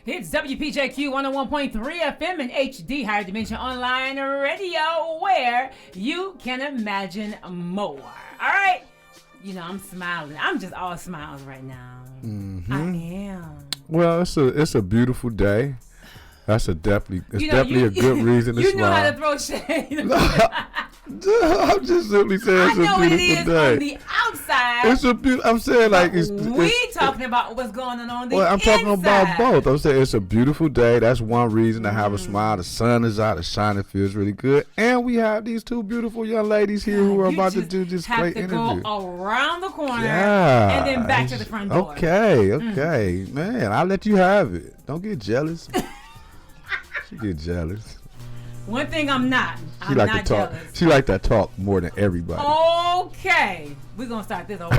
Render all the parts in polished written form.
It's WPJQ 101.3 FM and HD Higher Dimension Online Radio, where you can imagine more. All right? You know, I'm smiling. I'm just all smiles right now. Mm-hmm. I am. Well, it's a beautiful day. That's definitely a good reason to smile. You know how to throw shade. I'm just simply saying it's a beautiful day. I know it is on the outside. It's a beautiful. I'm saying like we talking about what's going on the inside. I'm talking about both. I'm saying it's a beautiful day. That's one reason to have a smile. The sun is out. The shining feels really good, and we have these two beautiful young ladies here who are about to do this great interview. Have to go around the corner, and then back to the front door. Okay, man. I'll let you have it. Don't get jealous. She get jealous. One thing I'm not. I'm like not to talk. jealous. She like to talk more than everybody. Okay. We're going to start this over.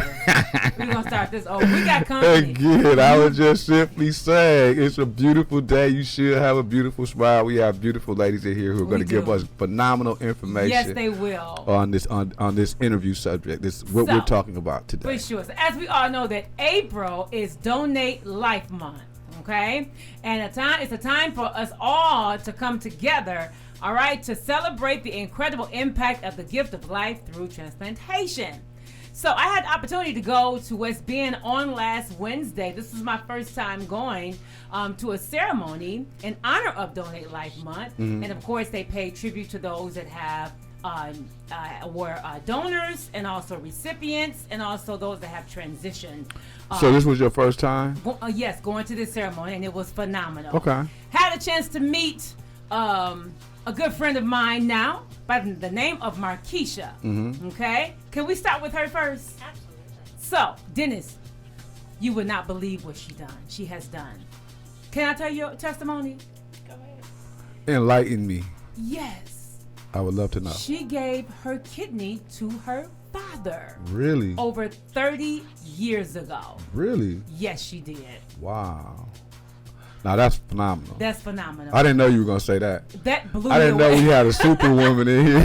We got company. Again, I was just simply saying it's a beautiful day. You should have a beautiful smile. We have beautiful ladies in here who are going to give us phenomenal information. Yes, they will. On this interview subject. This is what we're talking about today. For sure. So as we all know that April is Donate Life Month. Okay? And it's a time for us all to come together, all right, to celebrate the incredible impact of the gift of life through transplantation. So I had the opportunity to go to West Bend on last Wednesday. This was my first time going to a ceremony in honor of Donate Life Month. Mm-hmm. And of course, they pay tribute to those that have were donors and also recipients and also those that have transitioned. So this was your first time? Yes, going to this ceremony, and it was phenomenal. Okay. Had a chance to meet a good friend of mine now by the name of Markeisha. Mm-hmm. Okay? Can we start with her first? Absolutely. So, Dennis, you would not believe what she has done. Can I tell you your testimony? Go ahead. Enlighten me. Yes. I would love to know. She gave her kidney to her father. Really? Over 30 years ago. Really? Yes, she did. Wow. Now that's phenomenal. That's phenomenal. I didn't know you were going to say that. That blew me I didn't know we had a superwoman in here.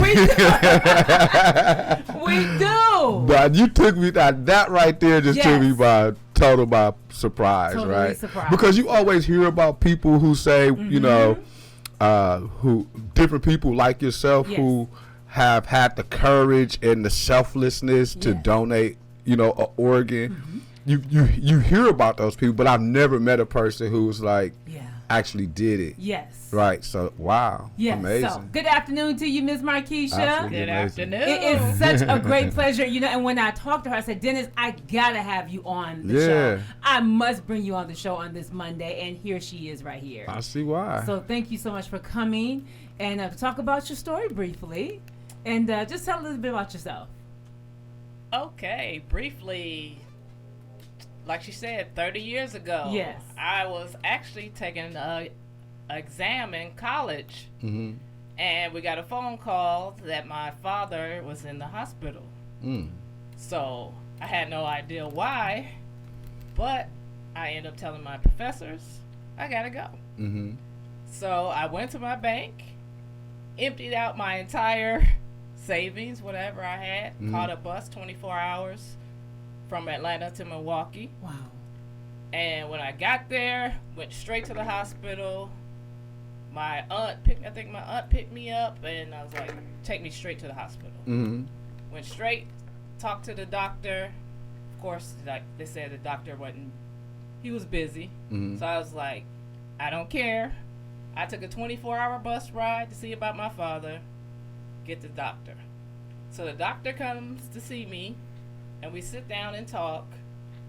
We do. But you took me, that right there just took me by surprise, totally right? Surprised. Because you always hear about people who say, you know, who different people like yourself who have had the courage and the selflessness to donate, you know, an organ. Mm-hmm. You hear about those people, but I've never met a person who was like actually did it. Yes. Right. So wow. Yes. Amazing. So, good afternoon to you, Ms. Markeisha. Absolutely Good amazing. afternoon. It is such a great pleasure, you know. And when I talked to her, I said, Dennis, I gotta have you on the show. I must bring you on the show on this Monday, and here she is right here. I see why. So thank you so much for coming and to talk about your story briefly, and just tell a little bit about yourself. Okay, briefly. Like she said, 30 years ago, yes, I was actually taking an exam in college, mm-hmm. and we got a phone call that my father was in the hospital. So I had no idea why, but I ended up telling my professors, I gotta go. Mm-hmm. So I went to my bank, emptied out my entire savings, whatever I had, caught a bus 24 hours from Atlanta to Milwaukee. Wow. And when I got there, went straight to the hospital. My aunt picked me up, and I was like, take me straight to the hospital. Mm-hmm. Went straight, talked to the doctor. Of course, like they said, the doctor he was busy. Mm-hmm. So I was like, I don't care. I took a 24-hour bus ride to see about my father, get the doctor. So the doctor comes to see me, and we sit down and talk,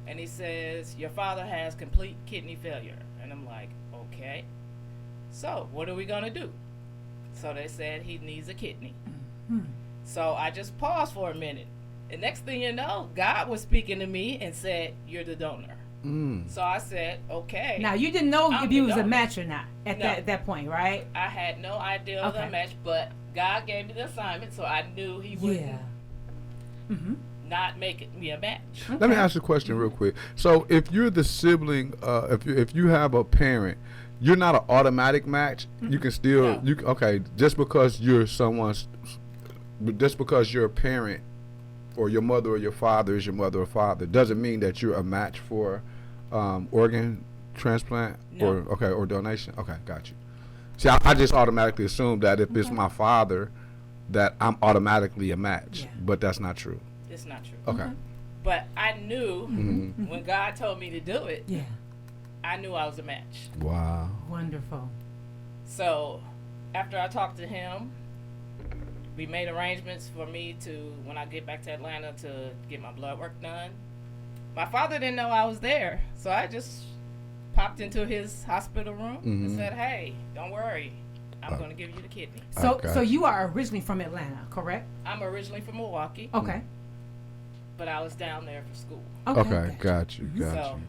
and he says, your father has complete kidney failure. And I'm like, okay. So what are we going to do? So they said he needs a kidney. Mm-hmm. So I just paused for a minute. And next thing you know, God was speaking to me and said, you're the donor. So I said, okay. Now, you didn't know I'm if you was a donor. match or not at that point, right? I had no idea of the match, but God gave me the assignment, so I knew he would not make me a match. Okay. Let me ask you a question real quick. So if you're the sibling, if you have a parent, you're not an automatic match. You can still just because you're a parent, or your mother or your father is your mother or father, doesn't mean that you're a match for organ transplant No. or donation? Okay, got you. See, I just automatically assumed that if it's my father, that I'm automatically a match, Yeah. but that's not true. It's not true. Okay. But I knew Mm-hmm. when God told me to do it, Yeah. I knew I was a match. Wow. Wonderful. So after I talked to him, we made arrangements for me to, when I get back to Atlanta, to get my blood work done. My father didn't know I was there, so I just popped into his hospital room and Mhm. said, "Hey, don't worry, I'm going to give you the kidney." So, Okay. so you are originally from Atlanta, correct? I'm originally from Milwaukee, Okay. but I was down there for school. Okay, got you. So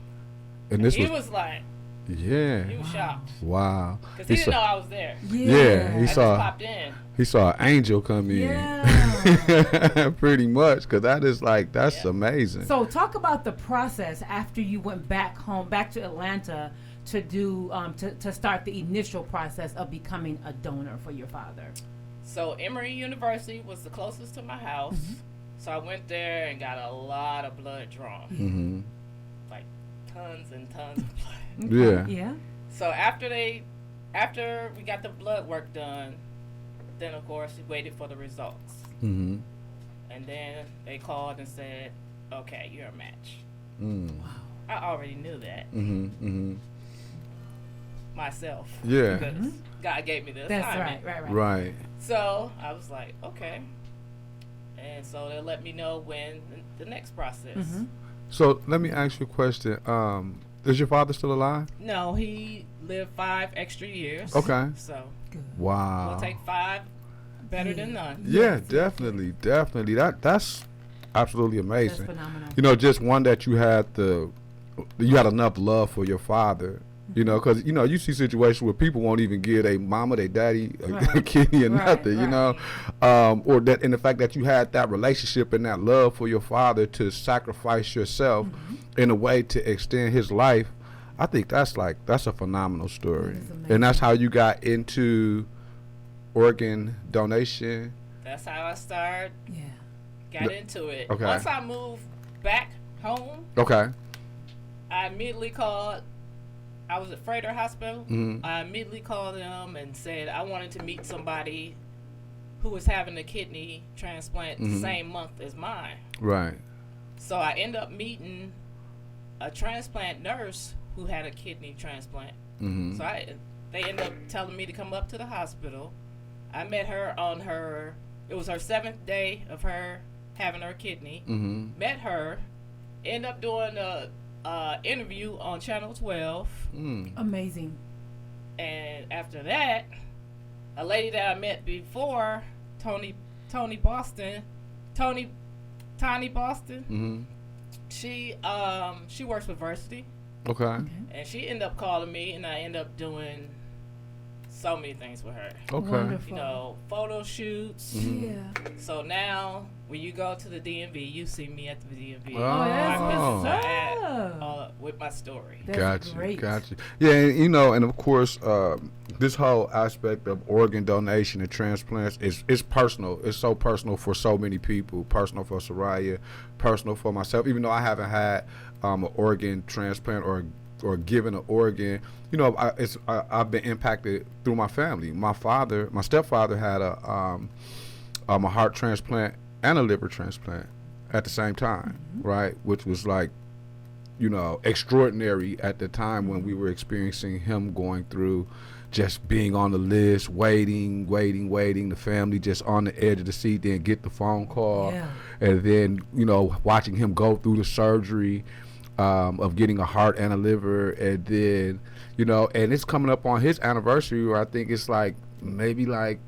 And this he was, was like, yeah. he was shocked Wow. because he didn't know I was there. Yeah, he I saw- just popped in. He saw an angel come in. Yeah. Pretty much, because that is like, that's Yeah. amazing. So talk about the process after you went back home, back to Atlanta, to do to start the initial process of becoming a donor for your father. So Emory University was the closest to my house. So I went there and got a lot of blood drawn, Mm-hmm. like tons and tons of blood. Yeah. Yeah. So after we got the blood work done, then of course we waited for the results. Mm-hmm. And then they called and said, "Okay, you're a match." Mm. I already knew that Mm-hmm. Mm-hmm. myself. Yeah. Because God gave me the That's assignment. right. Right. So I was like, okay. And so they let me know when the next process. Mhm. So let me ask you a question. Is your father still alive? No, he lived 5 extra years. Okay. So Good. Wow. we'll take 5 better than Yeah. none. Yeah, definitely. That's absolutely That's amazing. phenomenal. You know, just one that you had enough love for your father. You know, because you see situations where people won't even give their mama, their daddy, a Right. kidney or Right, nothing. You know, or that, and the fact that you had that relationship and that love for your father to sacrifice yourself in a way to extend his life. I think that's a phenomenal story, That is and that's amazing. how you got into organ donation. That's how I started, Yeah. got into it. Okay. Once I moved back home, Okay. I immediately called. I was at Freighter Hospital. Mhm. I immediately called them and said I wanted to meet somebody who was having a kidney transplant the Mhm. same month as mine. Right. So I ended up meeting a transplant nurse who had a kidney transplant. Mm-hmm. So they ended up telling me to come up to the hospital. I met her on it was her 7th day of her having her kidney. Mm-hmm. Met her, ended up doing a interview on Channel 12. Mm. Amazing. And after that, a lady that I met before, Tony Boston, Tony Boston, Mm-hmm. she works with Versity, Okay. and she ended up calling me, and I ended up doing so many things with her. Okay. Wonderful. You know, photo shoots. Mhm. Yeah. So now, when you go to the DMV, you see me at the DMV. Oh, that's Oh. what's up. With my story. That's Gotcha. great. Gotcha. Yeah, and of course, this whole aspect of organ donation and transplants is personal. It's so personal for so many people. Personal for Soraya, personal for myself. Even though I haven't had an organ transplant or given an organ, I've been impacted through my family. My stepfather had a heart transplant and a liver transplant at the same time, right? Which was like, extraordinary at the time when we were experiencing him going through just being on the list, waiting, the family just on the edge of the seat, then get the phone call, Yeah. and then, watching him go through the surgery of getting a heart and a liver, and then, and it's coming up on his anniversary, where I think it's like maybe like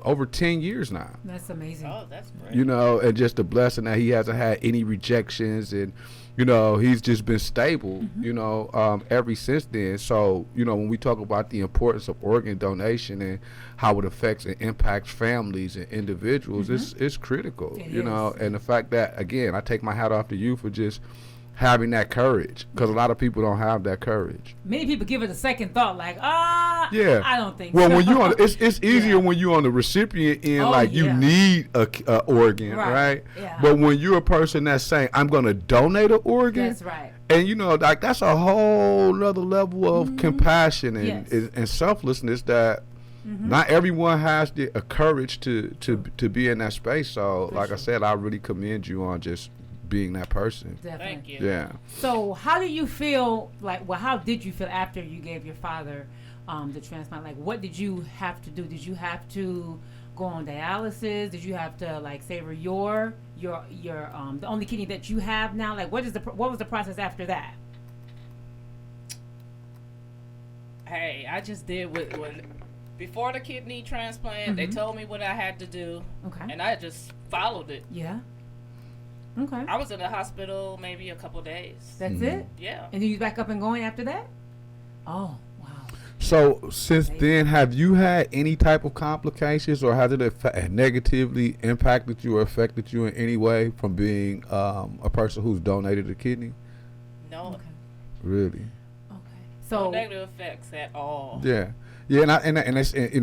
over 10 years now. That's amazing. Oh, that's great. And just the blessing that he hasn't had any rejections, and he's just been stable, ever since then. So, when we talk about the importance of organ donation and how it affects and impacts families and individuals, it's critical, It is. and the fact that, again, I take my hat off to you for just having that courage, because a lot of people don't have that courage. Many people give it a second thought, like, Yeah. I don't think Well, so. when you on, it's easier Yeah. when you're on the recipient end, Oh, like you yeah. need a organ, Right. right? Yeah. But when you're a person that's saying, I'm going to donate an organ, That's right. And you know, like that's a whole nother level of compassion and, Yes. and selflessness that not everyone has the courage to be in that space. So, like I said, I really commend you on just being that person. Definitely. Thank you. Yeah. So how do you feel how did you feel after you gave your father the transplant? Like, what did you have to do? Did you have to go on dialysis? Did you have to like savor your the only kidney that you have now? Like, what was the process after that? Hey, I just did when before the kidney transplant, they told me what I had to do, Okay. and I just followed it. Yeah. Okay. I was in the hospital maybe a couple days. That's it? Yeah. And then you back up and going after that? Oh, wow. So since then, have you had any type of complications, or has it negatively impacted you or affected you in any way from being a person who's donated a kidney? No, Okay. Really? Okay. no So negative effects at all. Yeah, yeah, and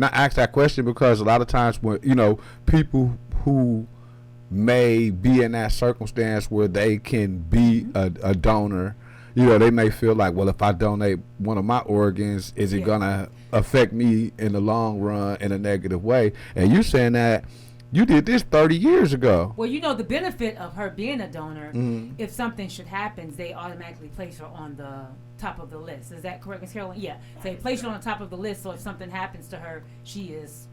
I asked that question because a lot of times when people who may be in that circumstance where they can be a donor, they may feel like, well, if I donate one of my organs, is it gonna affect me in the long run in a negative way? And you saying that you did this 30 years ago. well, the benefit of her being a donor, if something should happen, they automatically place her on the top of the list. Is that correct, Ms. Carolyn? Yeah. So they place her on the top of the list, so if something happens to her, she is,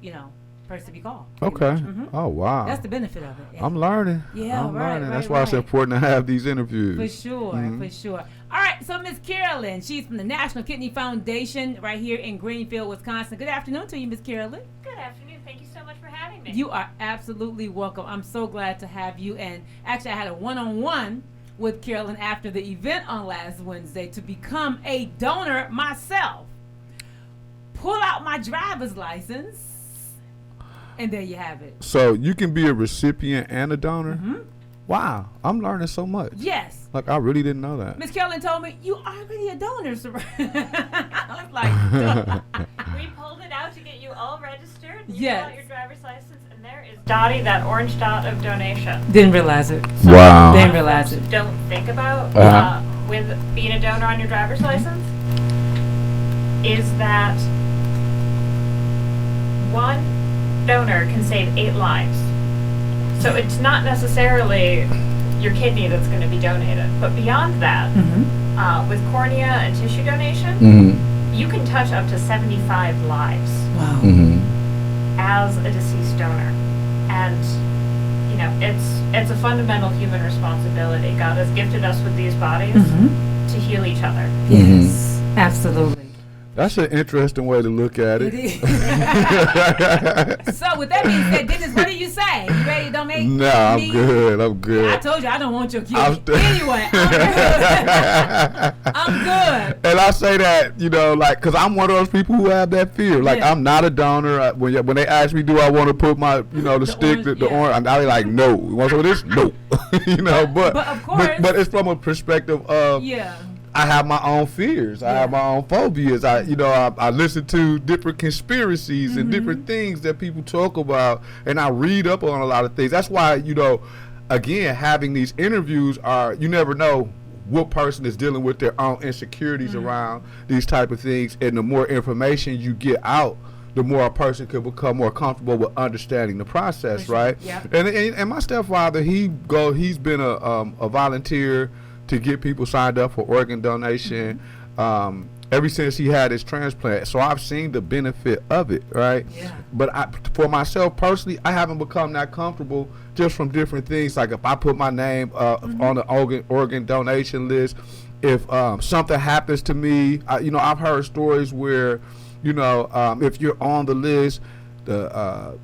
person to be called. Okay. Oh wow. That's the benefit of it. Yeah. I'm learning. Yeah, I'm right, learning. right, That's why it's right. important to have these interviews. For sure, for sure. All right, so Miss Carolyn, she's from the National Kidney Foundation right here in Greenfield, Wisconsin. Good afternoon to you, Miss Carolyn. Good afternoon. Thank you so much for having me. You are absolutely welcome. I'm so glad to have you. And actually, I had a one-on-one with Carolyn after the event on last Wednesday to become a donor myself. Pull out my driver's license, and there you have it. So you can be a recipient and a donor? Wow, I'm learning so much. Yes. Like, I really didn't know that. Miss Carolyn told me, you already a donor, sir. I was like, duh. We pulled it out to get you all registered. You Yes. pull out your driver's license, and there is Dottie, that orange dot of donation. Didn't realize it. Wow. Didn't realize it. Don't think about Uh-huh. with being a donor on your driver's license is that one donor can save 8 lives. So it's not necessarily your kidney that's going to be donated, but beyond that, with cornea and tissue donation, you can touch up to 75 lives Wow. as a deceased donor. And it's a fundamental human responsibility. God has gifted us with these bodies to heal each other. Yes, absolutely. That's an interesting way to look at It it. is. So with that being said, Dennis, what do you say? You ready to donate? No, I'm me? good. I'm good. I told you I don't want your I'm kidney. Anyway, I'm good. I'm good. And I say that, because I'm one of those people who have that fear. Like, Yeah. I'm not a donor. When they ask me, do I want to put my, the stick, orange, the yeah. orange, I'm like, no. You want some of this? No. But of course- but it's from a perspective of, Yeah. I have my own fears. I have my own phobias. I listen to different conspiracies and different things that people talk about, and I read up on a lot of things. That's why, again, having these interviews you never know what person is dealing with their own insecurities around these type of things, and the more information you get out, the more a person could become more comfortable with understanding the process, sure. right? Yep. And my stepfather, he's been a volunteer to get people signed up for organ donation ever since he had his transplant. So I've seen the benefit of it, right? Yeah. But for myself personally, I haven't become that comfortable just from different things. Like if I put my name on the organ donation list, if something happens to me, I've heard stories where, if you're on the list,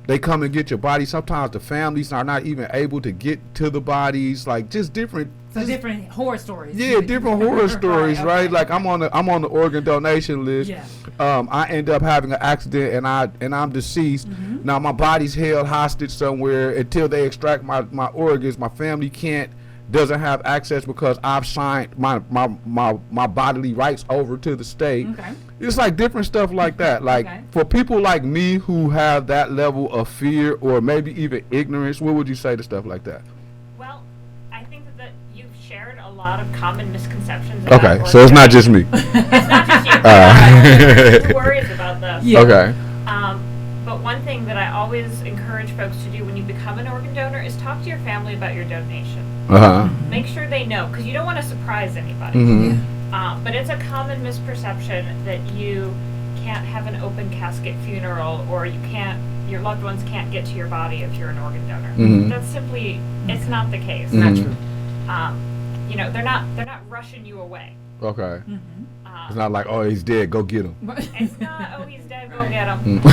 they come and get your body. Sometimes the families are not even able to get to the bodies, like just different. So different horror stories. Yeah, different horror stories, right? okay. Like I'm on the organ donation list. Yeah. I end up having an accident and I'm deceased. Now my body's held hostage somewhere until they extract my organs. My family doesn't have access because I've signed my bodily rights over to the state. Okay. It's like different stuff like that. Like Okay. for people like me who have that level of fear or maybe even ignorance, what would you say to stuff like that? Well, I think that you've shared a lot lot of common misconceptions. Okay, about so it's not organ just me. donation. It's not just you. Who worries about this? Yeah. Okay. But one thing that I always encourage folks to do when you become an organ donor is talk to your family about your donation. Uh-huh. Make sure they know, because you don't want to surprise anybody. Mhm. But it's a common misperception that you can't have an open casket funeral, or your loved ones can't get to your body if you're an organ donor. Mhm. That's simply, it's not the case. Not Mhm. true. They're not rushing you away. Okay. Mm-hmm. It's not like, oh, he's dead, go get him. It's not, oh, he's dead, go get him. Mm.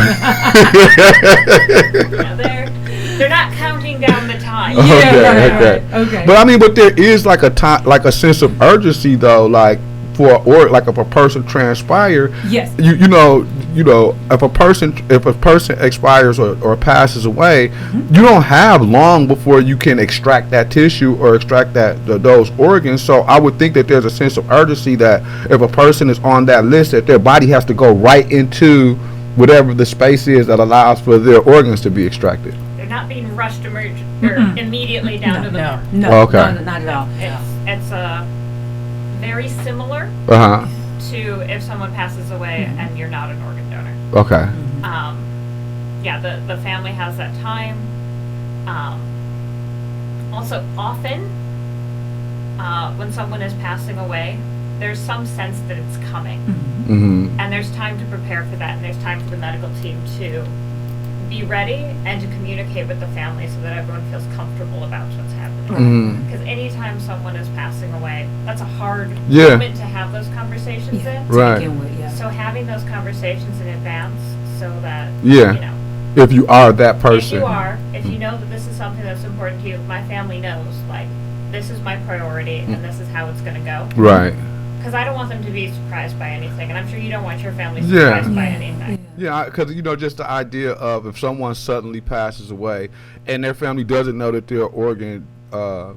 They're not counting down the time. Yeah, Okay, right, okay. right. Okay. But I mean, but there is like a time, like a sense of urgency though, like like if a person transpire, Yes. you know, if a person expires or passes away, Mm-hmm. you don't have long before you can extract that tissue or extract those organs. So I would think that there's a sense of urgency that if a person is on that list, that their body has to go right into whatever the space is that allows for their organs to be extracted. They're not being rushed immediately down to the morgue. No. Okay. No, not at all. It's very similar Uh-huh. to if someone passes away and you're not an organ donor. Okay. The family has that time. Also, often when someone is passing away, there's some sense that it's coming, Mm-hmm. and there's time to prepare for that, and there's time for the medical team to be ready and to communicate with the family so that everyone feels comfortable about what's happening. Mm-hmm. Because anytime someone is passing away, that's a hard Yeah. moment to have those conversations in. Right. Begin with, yeah. So having those conversations in advance so that, Yeah. If you are that if person. you are, if you know that this is something that's important to you, my family knows, like, this is my priority and this is how it's going to go. Right. Because I don't want them to be surprised by anything, and I'm sure you don't want your family Yeah. surprised by anything. Yeah, because just the idea of if someone suddenly passes away and their family doesn't know that their organ, they're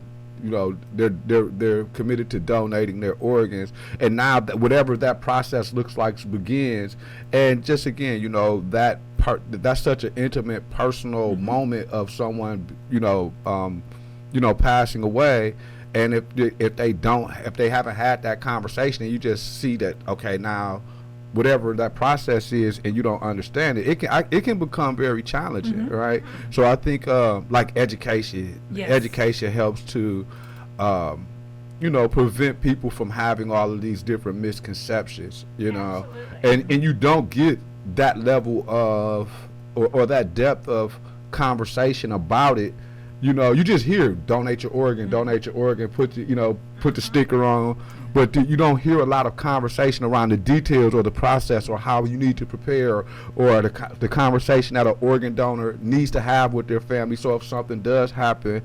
committed to donating their organs, and now whatever that process looks like begins, and just again, that part, that's such an intimate, personal moment of someone, passing away. And if they haven't had that conversation, and you just see that, okay, now whatever that process is, and you don't understand it, it can become very challenging, right? So I think like education helps to prevent people from having all of these different misconceptions, Absolutely. and you don't get that level of or that depth of conversation about it. You just hear donate your organ, put the sticker on, but you don't hear a lot of conversation around the details or the process or how you need to prepare or the conversation that an organ donor needs to have with their family. So if something does happen,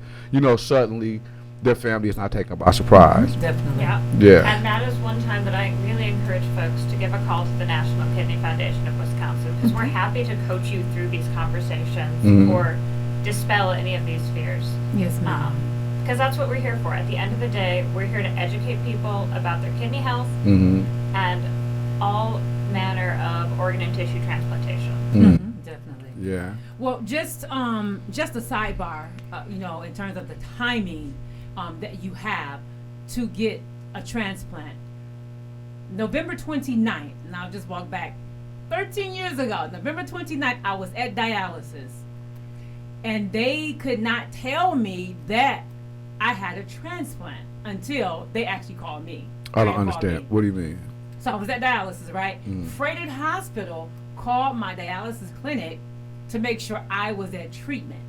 suddenly their family is not taken by surprise. Definitely. Yeah. And that is one time that I really encourage folks to give a call to the National Kidney Foundation of Wisconsin, because we're happy to coach you through these conversations or dispel any of these fears. Yes, ma'am. Because that's what we're here for. At the end of the day, we're here to educate people about their kidney health Mm-hmm. and all manner of organ and tissue transplantation. Mm-hmm. Definitely. Yeah. Well, just a sidebar, in terms of the timing that you have to get a transplant. November 29th, and I'll just walk back 13 years ago. November 29th, I was at dialysis, and they could not tell me that I had a transplant until they actually called me. I don't Called understand. me. What do you mean? So I was at dialysis, right? Mm. Freighted Hospital called my dialysis clinic to make sure I was at treatment.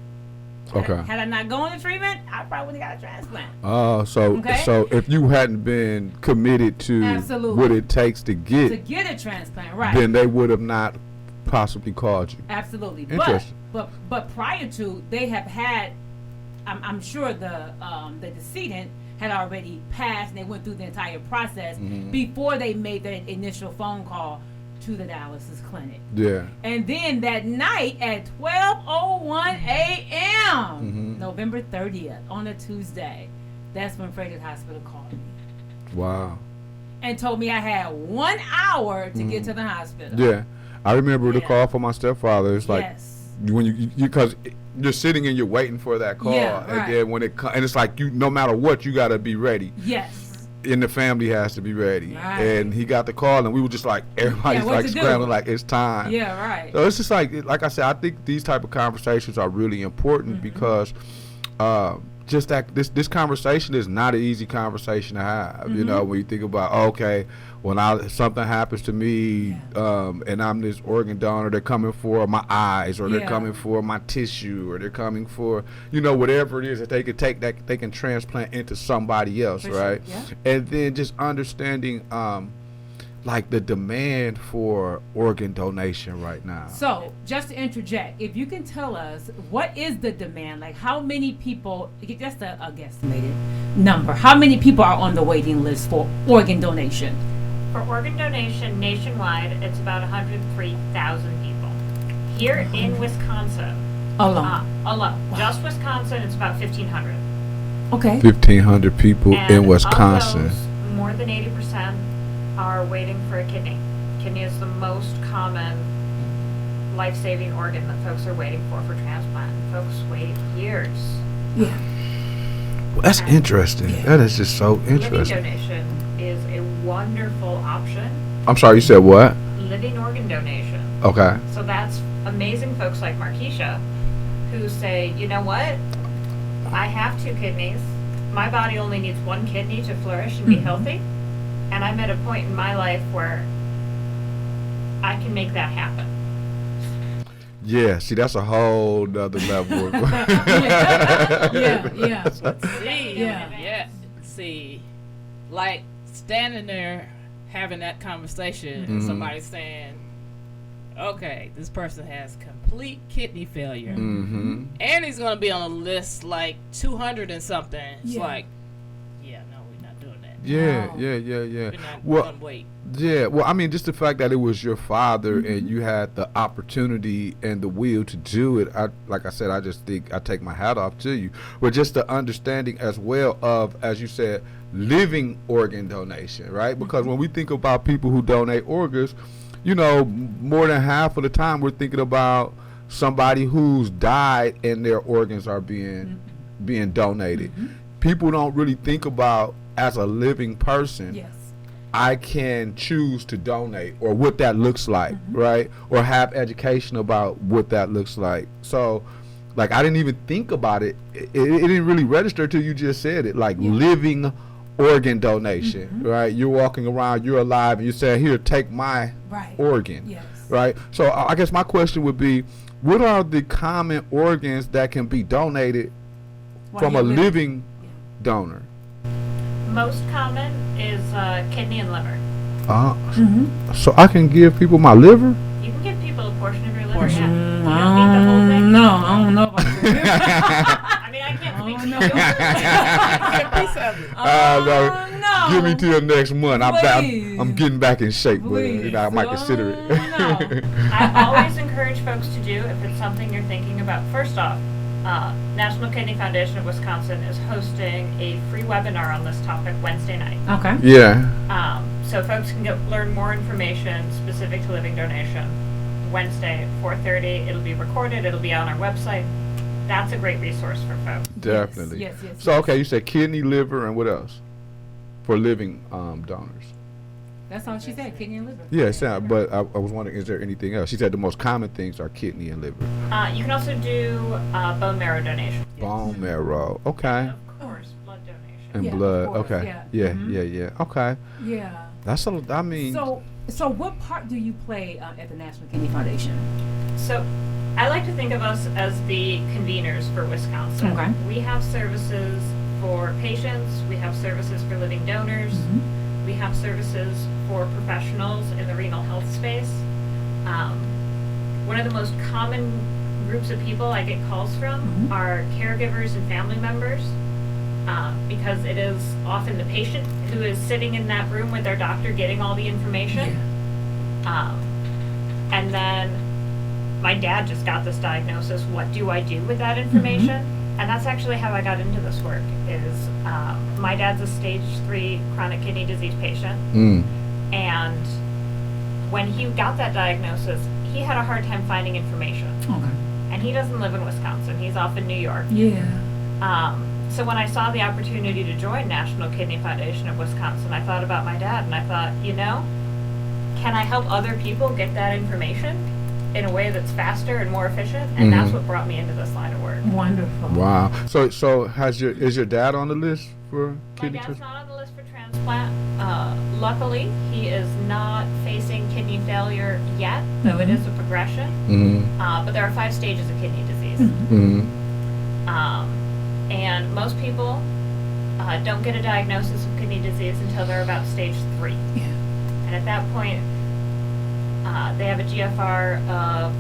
Okay. Had I not gone to treatment, I probably would have got a transplant. Oh, Okay. so if you hadn't been committed to Absolutely. what it takes to get, To get a transplant, right? then they would have not possibly called you. Absolutely. Interesting. But prior to, they have had, I'm sure the decedent had already passed, and they went through the entire process before they made that initial phone call to the dialysis clinic. Yeah. And then that night at 12:01 a.m., November 30th, on a Tuesday, that's when Freighted Hospital called me Wow. and told me I had 1 hour to get to the hospital. Yeah. I remember the Yeah. call from my stepfather. It's like Yes. when you because you're sitting and you're waiting for that call, Yeah, and right. then when it comes, and it's like no matter what, you gotta be ready. Yes. and the family has to be ready. Right. And he got the call, and we were just like, everybody's what like to do? scrambling, like it's time. Yeah, right. So it's just like I said, I think these type of conversations are really important because just that this conversation is not an easy conversation to have. You know, when you think about, okay, when something happens to me, and I'm this organ donor, they're coming for my eyes, or they're coming for my tissue, or they're coming for, you know, whatever it is that they could take that they can transplant into somebody else, For right? sure, And then just understanding like the demand for organ donation right now. So, just to interject, if you can tell us what is the demand, like how many people, just a guesstimated number, how many people are on the waiting list for organ donation? For organ donation nationwide, it's about 103,000 people. Here in Wisconsin, Alone. just Wisconsin, it's about 1,500. Okay. 1,500 people And in Wisconsin. of those, more than 80% are waiting for a kidney. Kidney is the most common life-saving organ that folks are waiting for transplant. Folks wait years. Yeah. Well, that's interesting. Yeah. That is just so Living interesting. donation is a wonderful option. I'm sorry, you said what? Living organ donation. Okay. So that's amazing folks like Markeisha who say, you know what? I have 2 kidneys. My body only needs 1 kidney to flourish and be healthy. And I'm at a point in my life where I can make that happen. Yeah, see, that's a whole nother level. Yeah. See, Yeah. See, like standing there having that conversation, and somebody saying, "Okay, this person has complete kidney failure, Mm-hmm. and he's gonna be on a list like 200 and something." It's Yeah. like, yeah, no, we're not doing that. Yeah, Wow. yeah. We're not Well, gonna wait. yeah, well, I mean, just the fact that it was your father and you had the opportunity and the will to do it, like I said, I just think I take my hat off to you. But just the understanding as well of, as you said, living organ donation, right? Because when we think about people who donate organs, you know, more than half of the time we're thinking about somebody who's died and their organs are being donated. People don't really think about, as a living person, Yes. I can choose to donate, or what that looks like, right? Or have education about what that looks like. So, like, I didn't even think about it. It didn't really register till you just said it. Like, living organ donation, right? You're walking around, you're alive, and you say, "Here, take my Right. organ," Yes. right? So, I guess my question would be, what are the common organs that can be donated While from a you're living. living donor? Most common is kidney and liver. So I can give people my liver? You can give people a portion of your liver. Portion. Yeah. You don't need the whole thing. No, I don't know about that. I mean, I can't speak Oh, for no. you. Get a piece of it. No. Give me till next month. Please. I'm getting back in shape, but you know, I might Please. consider it. No. I always encourage folks to do, if it's something you're thinking about. First off, National Kidney Foundation of Wisconsin is hosting a free webinar on this topic Wednesday night. Okay. Yeah. So folks can learn more information specific to living donation Wednesday at 4:30. It'll be recorded. It'll be on our website. That's a great resource for folks. Definitely. Yes. So okay, you said kidney, liver, and what else? For living donors. That's all she said, kidney and liver. Yeah, it sound, but I was wondering, is there anything else? She said the most common things are kidney and liver. You can also do bone marrow donation. Bone marrow. Okay. Of course, blood donation. And Yeah, of blood. course, Okay. yeah. Yeah. Okay. Yeah. That's a. I mean. So what part do you play at the National Kidney Foundation? So I like to think of us as the conveners for Wisconsin. Okay. We have services for patients. We have services for living donors. We have services for professionals in the renal health space. One of the most common groups of people I get calls from are caregivers and family members, because it is often the patient who is sitting in that room with their doctor getting all the information. And then my dad just got this diagnosis. What do I do with that information? And that's actually how I got into this work. Is my dad's a stage 3 chronic kidney disease patient, and when he got that diagnosis, he had a hard time finding information. Okay. And he doesn't live in Wisconsin. He's off in New York. Yeah. So when I saw the opportunity to join National Kidney Foundation of Wisconsin, I thought about my dad, and I thought, can I help other people get that information in a way that's faster and more efficient? And that's what brought me into this line of work. Wonderful. Wow. So is your dad on the list for My kidney dad's transplant? not on the list for transplant. Luckily, he is not facing kidney failure yet, though it is a progression. Mm-hmm. But there are 5 stages of kidney disease. Mm-hmm. And most people don't get a diagnosis of kidney disease until they're about stage 3. Yeah. And at that point, they have a GFR of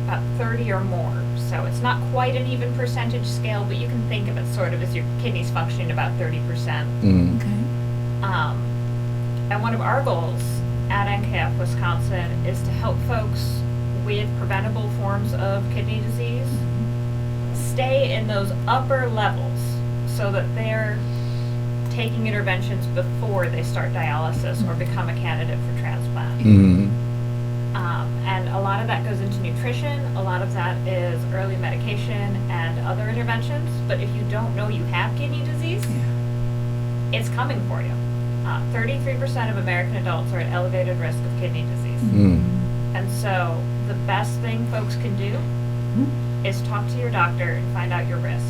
about 30 or more. So it's not quite an even percentage scale, but you can think of it sort of as your kidneys functioning about 30%. Mm-hmm. Okay. And one of our goals at NKF Wisconsin is to help folks with preventable forms of kidney disease stay in those upper levels so that they're taking interventions before they start dialysis or become a candidate for transplant. Mm-hmm. And a lot of that goes into nutrition, a lot of that is early medication and other interventions. But if you don't know you have kidney disease, it's coming for you. 33% of American adults are at elevated risk of kidney disease. Mm. And so the best thing folks can do is talk to your doctor and find out your risk.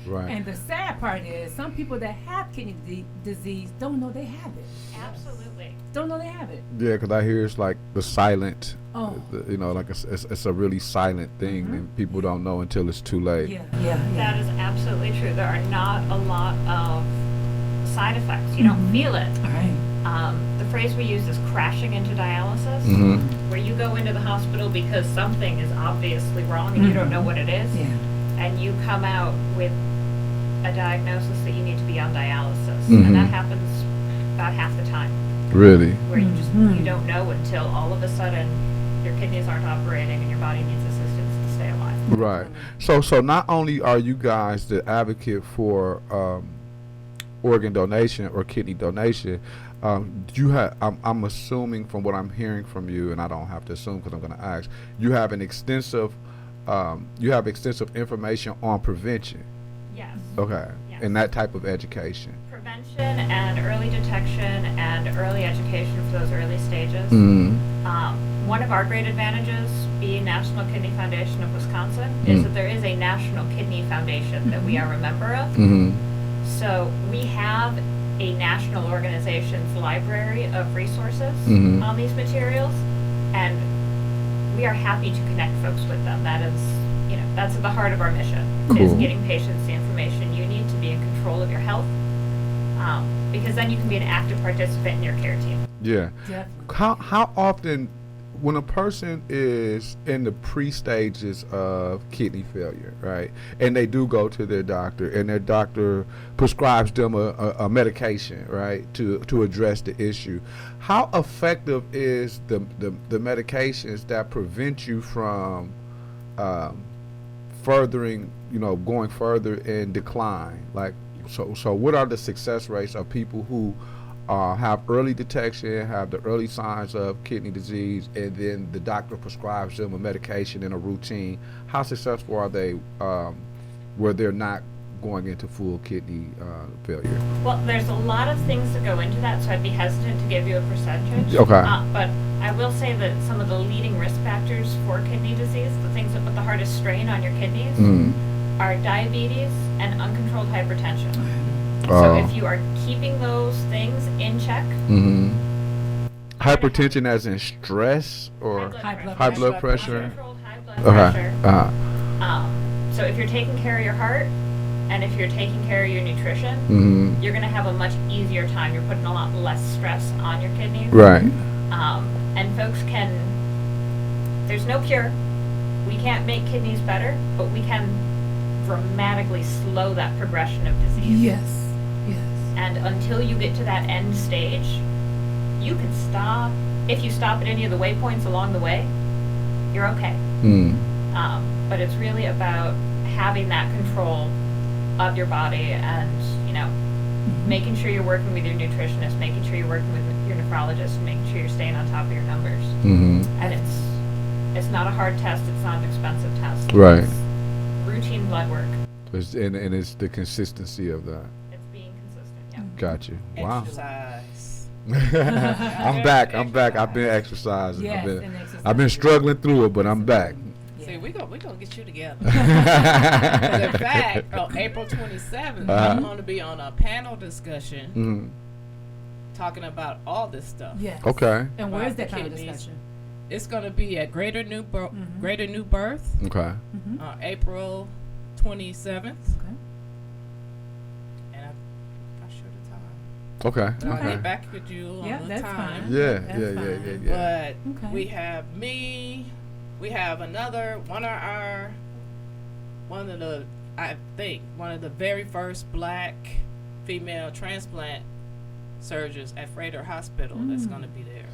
Right. And the sad part is, some people that have kidney disease don't know they have it. Absolutely. Don't know they have it. Yeah, because I hear it's like the silent, Oh. like it's a really silent thing, and people don't know until it's too late. Yeah. That is absolutely true. There are not a lot of side effects. You don't feel it. All right. The phrase we use is crashing into dialysis, Mm-hmm. where you go into the hospital because something is obviously wrong and you don't know what it is, Yeah. and you come out with a diagnosis that you need to be on dialysis. Mhm. And that happens about half the time, Really. where you don't know until all of a sudden your kidneys aren't operating and your body needs assistance to stay alive. Right. So not only are you guys the advocate for organ donation or kidney donation, you have. I'm assuming from what I'm hearing from you, and I don't have to assume because I'm going to ask. You have an extensive. You have extensive information on prevention. Yes. Okay. Yes. And that type of education. Prevention and early detection and early education for those early stages. Mm. One of our great advantages, being National Kidney Foundation of Wisconsin, is that there is a National Kidney Foundation that we are a member of. Mm-hmm. So we have a national organization's library of resources Mhm. on these materials, and we are happy to connect folks with them. That is, that's at the heart of our mission, is Cool. getting patients the information you need to be in control of your health, because then you can be an active participant in your care team. Yeah. Definitely. How often, when a person is in the pre-stages of kidney failure, right, and they do go to their doctor, and their doctor prescribes them a medication, right, to address the issue, how effective is the medications that prevent you from going further in decline? Like, so what are the success rates of people who have early detection, have the early signs of kidney disease, and then the doctor prescribes them a medication and a routine? How successful are they where they're not going into full kidney failure? Well, there's a lot of things that go into that, so I'd be hesitant to give you a percentage. Okay. But I will say that some of the leading risk factors for kidney disease, the things that put the hardest strain on your kidneys, Mm. are diabetes and uncontrolled hypertension. And Oh. so if you are keeping those things in check, Mm-hmm. Hypertension as in stress or high blood pressure? uncontrolled high blood Okay. pressure. So if you're taking care of your heart and if you're taking care of your nutrition, Mm-hmm. you're going to have a much easier time. You're putting a lot less stress on your kidneys. Right. And folks there's no cure. We can't make kidneys better, but we can dramatically slow that progression of disease. Yes. And until you get to that end stage, you can stop. If you stop at any of the waypoints along the way, you're okay. Mm. But it's really about having that control of your body and, making sure you're working with your nutritionist, making sure you're working with your nephrologist, and making sure you're staying on top of your numbers. Mm-hmm. And it's not a hard test. It's not an expensive test. Right. It's routine blood work. And it's the consistency of that. It's being consistent. Yeah. Got you. Wow. Exercise. I'm back. I've been exercising. Yes, and I've exercise. been struggling through it, but I'm back. See, we gonna get you together. 'Cause in fact, on April 27th, I'm going to be on a panel discussion Mhm. talking about all this stuff. Yes. Okay. And where's About that the kind of kidneys. discussion? It's going to be at Greater New Birth, Okay. April 27th, Okay. and I'm not sure the time. Okay. But I'll Okay. get back with you on Yeah, the that's time. fine. Yeah. That's Yeah. fine. Yeah. But Okay. we have me. We have another one of the very first black female transplant surgeons at Freighter Hospital that's going to be there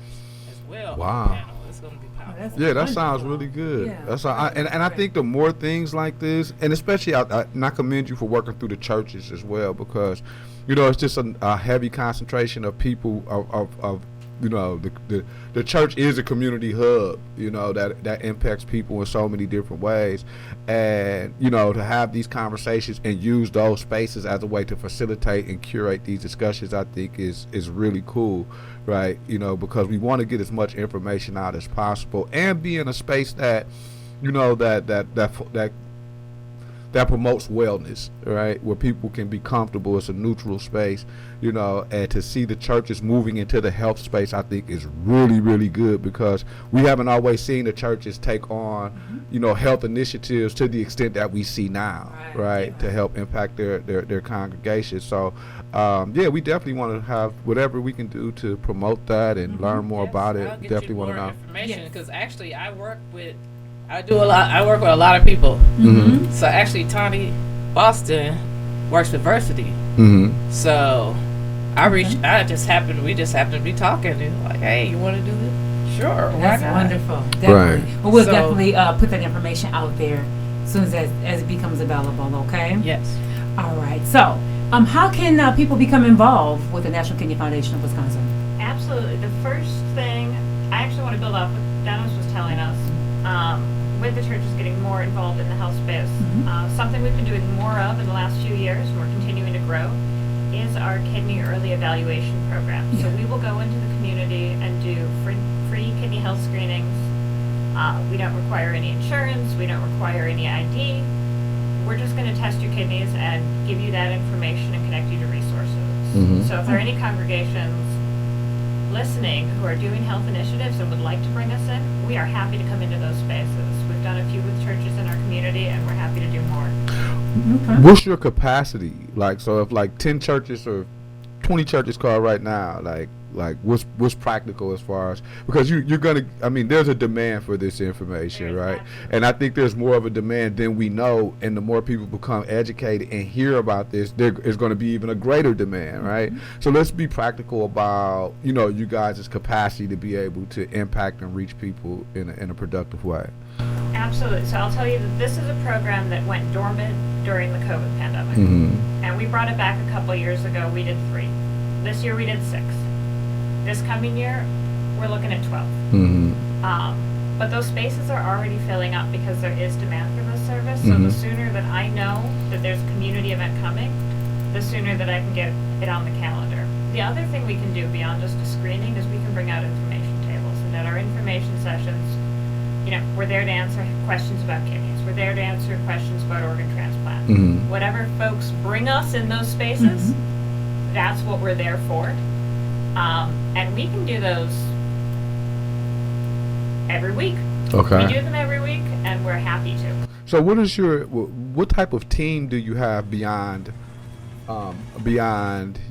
as well. on the Wow. panel. It's going to be powerful. that's Yeah, that sounds Wonderful. really good. Yeah. That's and I think the more things like this, and especially and I commend you for working through the churches as well, because it's just a heavy concentration of people of the church is a community hub, that impacts people in so many different ways, and to have these conversations and use those spaces as a way to facilitate and curate these discussions, I think is really cool, right? Because we want to get as much information out as possible and be in a space that that promotes wellness, right? Where people can be comfortable. It's a neutral space, and to see the churches moving into the health space, I think is really, really good, because we haven't always seen the churches take on, health initiatives to the extent that we see now, right? To help impact their congregation. So, we definitely want to have whatever we can do to promote that and learn more Yes, about it. I'll get Definitely you want to more know. information, Yes. because actually I work with a lot of people. Mm-hmm. So actually Tony Boston works with Versity. Mm-hmm. So we just happened to be talking, and like, hey, you want to do this? Sure, why That's not? wonderful. Definitely. Right. Well, we'll So- definitely put that information out there as soon as it becomes available, okay? Yes. All right. So, how can people become involved with the National Kidney Foundation of Wisconsin? Absolutely. The first thing I actually want to build off what Dennis was telling us, with the churches getting more involved in the health space, something we've been doing more of in the last few years, and we're continuing to grow, is our kidney early evaluation program. So we will go into the community and do free kidney health screenings. We don't require any insurance. We don't require any ID. We're just going to test your kidneys and give you that information and connect you to resources. Mhm. So if there are any congregations listening who are doing health initiatives and would like to bring us in, we are happy to come into those spaces. We've done a few with churches in our community, and we're happy to do more. Okay. What's your capacity? So if 10 churches or 20 churches call right now, what's practical as far as, because you're gonna, there's a demand for this information, There is, right? absolutely. And I think there's more of a demand than we know, and the more people become educated and hear about this, there is going to be even a greater demand, right? So let's be practical about you guys' capacity to be able to impact and reach people in a productive way. Absolutely. So I'll tell you that this is a program that went dormant during the COVID pandemic. Mm-hmm. And we brought it back a couple of years ago. We did 3. This year we did 6. This coming year, we're looking at 12. Mm-hmm. But those spaces are already filling up because there is demand for this service. So the sooner that I know that there's a community event coming, the sooner that I can get it on the calendar. The other thing we can do beyond just a screening is we can bring out information tables. And at our information sessions, we're there to answer questions about kidneys. We're there to answer questions about organ transplant. Mm-hmm. Whatever folks bring us in those spaces, that's what we're there for. And we can do those every week. Okay. We do them every week, and we're happy to. So what type of team do you have beyond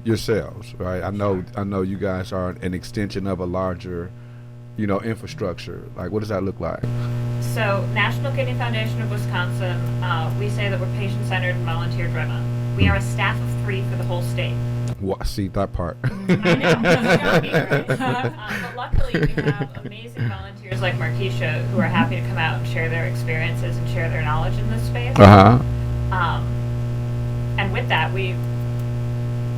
yourselves, right? I know you guys are an extension of a larger, infrastructure. Like, what does that look like? So, National Kidney Foundation of Wisconsin, we say that we're patient-centered and volunteer-driven. We are a staff of 3 for the whole state. See that part. I know, it's shocking, right? But luckily, we have amazing volunteers like Markeisha who are happy to come out and share their experiences and share their knowledge in this space. Uh-huh. And with that, we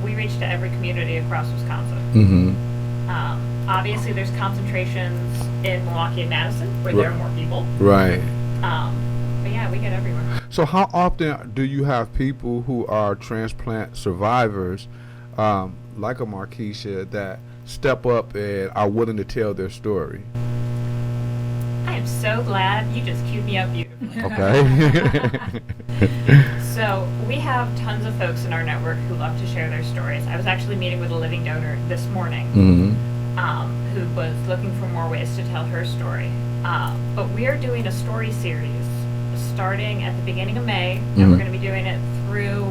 reach to every community across Wisconsin. Mm-hmm. Obviously, there's concentrations in Milwaukee and Madison where there are more people. Right. But yeah, we get everywhere. So how often do you have people who are transplant survivors, like a Markeisha, that step up and are willing to tell their story? I am so glad you just queued me up beautifully. Okay. So we have tons of folks in our network who love to share their stories. I was actually meeting with a living donor this morning who was looking for more ways to tell her story. But we are doing a story series starting at the beginning of May, and we're going to be doing it through,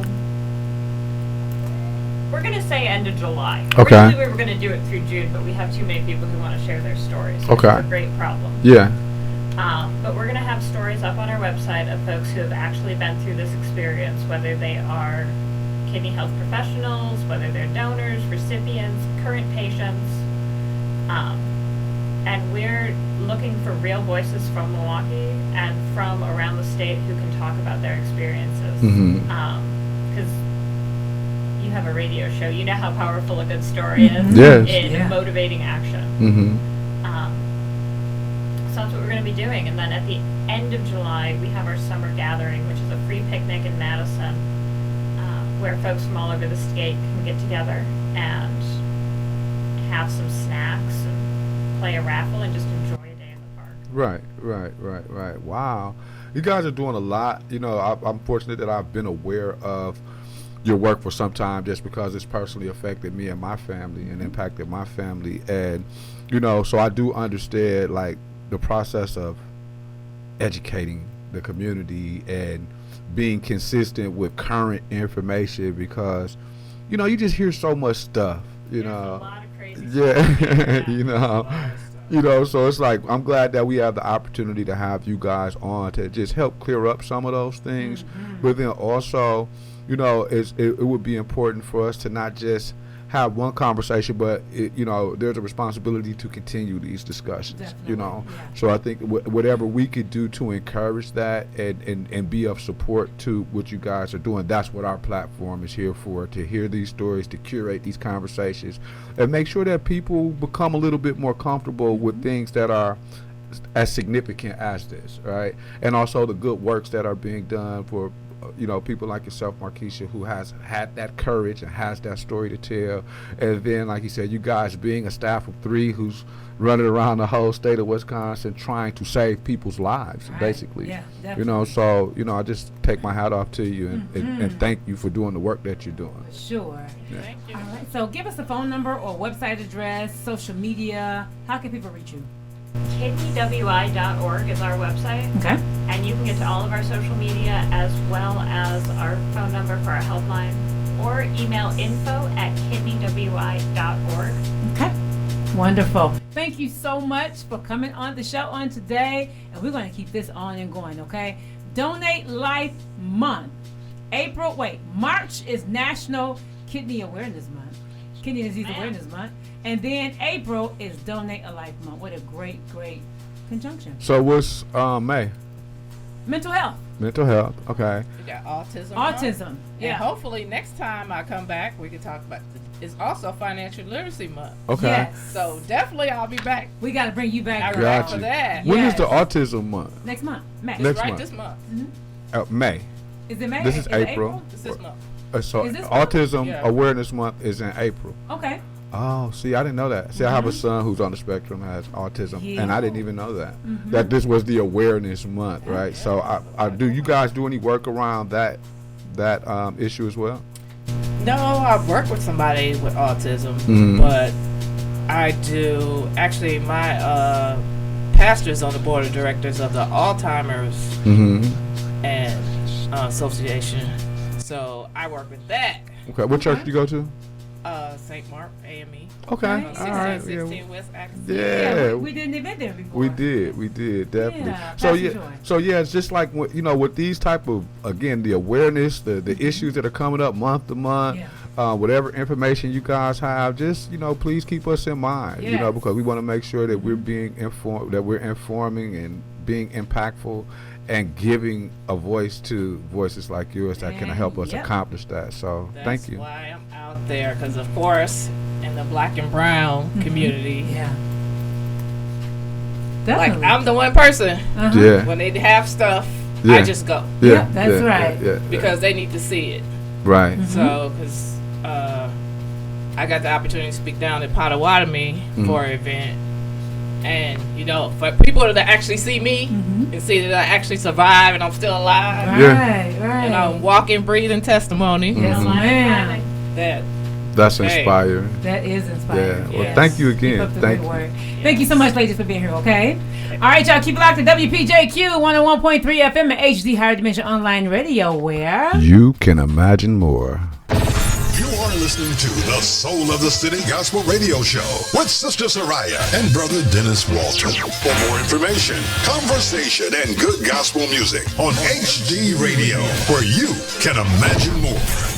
we're going to say end of July. Okay. Originally we were going to do it through June, but we have too many people who want to share their stories, which is a great problem. Yeah. But we're going to have stories up on our website of folks who have actually been through this experience, whether they are kidney health professionals, whether they're donors, recipients, current patients. And we're looking for real voices from Milwaukee and from around the state who can talk about their experiences. Because you have a radio show, you know how powerful a good story is in motivating action. So that's what we're going to be doing. And then at the end of July, we have our summer gathering, which is a free picnic in Madison, where folks from all over the state can get together and have some snacks and play a raffle and just enjoy a day in the park. Right. Wow. You guys are doing a lot. You know, I'm fortunate that I've been aware of your work for some time just because it's personally affected me and my family and impacted my family. And, you know, so I do understand, like, the process of educating the community and being consistent with current information because, you know, you just hear so much stuff, you There's know. a lot of crazy Yeah, you know, so it's like I'm glad that we have the opportunity to have you guys on to just help clear up some of those things, but then also, you know, it would be important for us to not just have one conversation, but you know, there's a responsibility to continue these discussions. Definitely, you know, yeah. so I think whatever we could do to encourage that and be of support to what you guys are doing, that's what our platform is here for, to hear these stories, to curate these conversations, and make sure that people become a little bit more comfortable with things that are as significant as this, right? And also the good works that are being done for you know, people like yourself, Markeisha, who has had that courage and has that story to tell. And then, like you said, you guys being a staff of 3 who's running around the whole state of Wisconsin trying to save people's lives, Right. basically. Yeah, you know, definitely. so, you know, I just take my hat off to you and thank you for doing the work that you're doing. Sure. Thank you. All right. So give us the phone number or website address, social media. How can people reach you? KidneyWI.org is our website, Okay. and you can get to all of our social media as well as our phone number for our helpline, or email info@kidneywi.org. Okay. Wonderful. Thank you so much for coming on the show on today, and we're going to keep this on and going, okay? Donate Life Month. March is National Kidney Awareness Month. Kidney Disease Awareness Month. And then April is Donate a Life Month. What a great conjunction. So what's May? Mental health. Mental health. Okay. We got autism. Autism. And Yeah. hopefully next time I come back, we can talk about it's also Financial Literacy Month. Okay. Yes. So definitely I'll be back. We got to bring you back. I'm girl. back Gotcha. for that. When is Yes. the autism month? Next month. May. It's Next right month. this month. May. Is it May? This is it April. It's this month. So Is this month? Autism Yeah. Awareness Month is in April. Okay. Oh, see, I didn't know that. See, I have a son who's on the spectrum, has autism, and I didn't even know that. That this was the awareness month, right? So I do. You guys do any work around that issue as well? No, I've worked with somebody with autism, but I do actually. My pastor's on the board of directors of the Alzheimer's and Association, so I work with that. Okay. What church do you go to? St. Mark AME. Okay. Nice. All right. 1616 West Atkinson. Yeah. We did an event there before. We did definitely. Yeah, So Pastor yeah, Joy. so yeah, it's just like you know, with these type of, again, the awareness, the issues that are coming up month to month, whatever information you guys have, just you know, please keep us in mind. You know, Yes. because we want to make sure that we're being informed, that we're informing and being impactful, and giving a voice to voices like yours that can help us Yep. accomplish that. So That's thank you. why I'm out there, because of course, in the Black and Brown community, Yeah. like Definitely. I'm the one person Uh-huh. Yeah. when they have stuff I just go Yeah, that's right. because they need to see it. Right. So, because I got the opportunity to speak down at Potawatomi for an event. And, you know, for people that actually see me and see that I actually survive and I'm still alive. Right, right. And I'm walking, breathing testimony. Yes, ma'am. That's inspiring. That is inspiring. Yeah. Well, thank you again. Thank you. Thank you so much, ladies, for being here, okay? All right, y'all, keep it locked to WPJQ 101.3 FM and HD Higher Dimension Online Radio, where you can imagine more. You are listening to the Soul of the City Gospel Radio Show with Sister Soraya and Brother Dennis Walter. For more information, conversation, and good gospel music on HD Radio, where you can imagine more.